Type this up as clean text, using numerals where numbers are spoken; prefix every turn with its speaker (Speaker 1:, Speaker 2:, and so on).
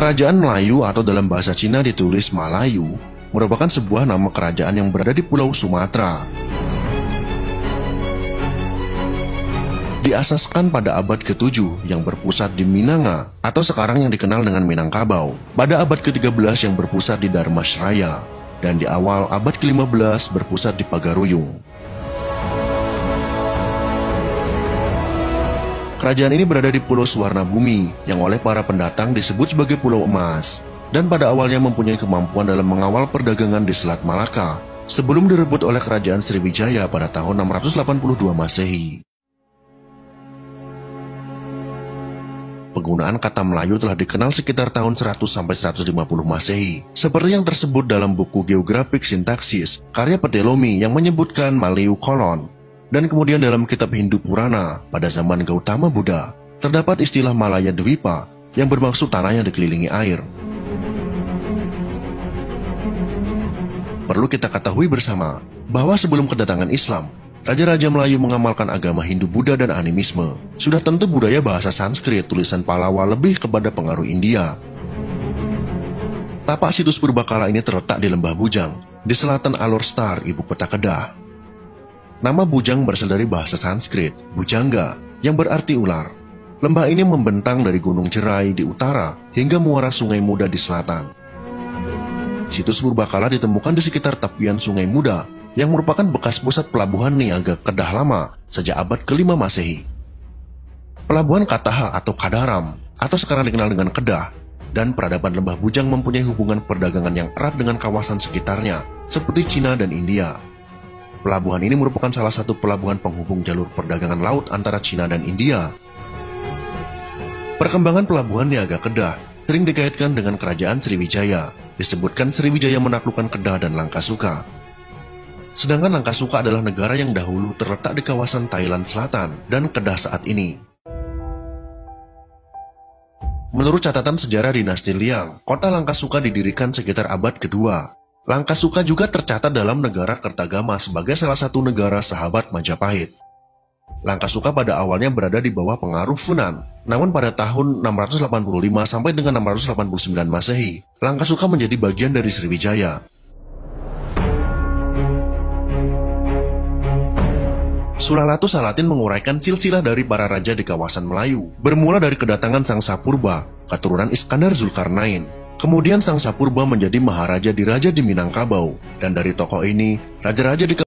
Speaker 1: Kerajaan Melayu atau dalam bahasa Cina ditulis Malayu merupakan sebuah nama kerajaan yang berada di Pulau Sumatera. Diasaskan pada abad ke-7 yang berpusat di Minanga atau sekarang yang dikenal dengan Minangkabau, pada abad ke-13 yang berpusat di Dharmasraya, dan di awal abad ke-15 berpusat di Pagaruyung. Kerajaan ini berada di Pulau Suwarnabumi yang oleh para pendatang disebut sebagai Pulau Emas, dan pada awalnya mempunyai kemampuan dalam mengawal perdagangan di Selat Malaka sebelum direbut oleh Kerajaan Sriwijaya pada tahun 682 Masehi. Penggunaan kata Melayu telah dikenal sekitar tahun 100-150 Masehi, seperti yang tersebut dalam buku Geographic Syntaxis karya Petelomi yang menyebutkan Malayu Kolon. Dan kemudian dalam kitab Hindu Purana pada zaman Gautama Buddha, terdapat istilah Malaya Dwipa yang bermaksud tanah yang dikelilingi air. Perlu kita ketahui bersama bahwa sebelum kedatangan Islam, Raja-Raja Melayu mengamalkan agama Hindu, Buddha, dan animisme. Sudah tentu budaya bahasa Sanskrit tulisan Pallava lebih kepada pengaruh India. Tapak situs purbakala ini terletak di Lembah Bujang, di selatan Alor Star, ibu kota Kedah. Nama Bujang berasal dari bahasa Sanskrit, Bujangga, yang berarti ular. Lembah ini membentang dari Gunung Jerai di utara hingga muara Sungai Muda di selatan. Situs purbakala ditemukan di sekitar tepian Sungai Muda, yang merupakan bekas pusat pelabuhan niaga Kedah lama sejak abad ke-5 Masehi. Pelabuhan Kataha atau Kadaram, atau sekarang dikenal dengan Kedah, dan peradaban Lembah Bujang mempunyai hubungan perdagangan yang erat dengan kawasan sekitarnya, seperti Cina dan India. Pelabuhan ini merupakan salah satu pelabuhan penghubung jalur perdagangan laut antara Cina dan India. Perkembangan pelabuhan niaga Kedah sering dikaitkan dengan kerajaan Sriwijaya. Disebutkan Sriwijaya menaklukkan Kedah dan Langkasuka. Sedangkan Langkasuka adalah negara yang dahulu terletak di kawasan Thailand Selatan dan Kedah saat ini. Menurut catatan sejarah dinasti Liang, kota Langkasuka didirikan sekitar abad kedua. Langkasuka juga tercatat dalam negara Kertagama sebagai salah satu negara sahabat Majapahit. Langkasuka pada awalnya berada di bawah pengaruh Funan, namun pada tahun 685 sampai dengan 689 Masehi, Langkasuka menjadi bagian dari Sriwijaya. Sulalatu Salatin menguraikan silsilah dari para raja di kawasan Melayu, bermula dari kedatangan Sang Sapurba, keturunan Iskandar Zulkarnain. Kemudian Sang Sapurba menjadi maharaja di Minangkabau, dan dari tokoh ini, raja-raja di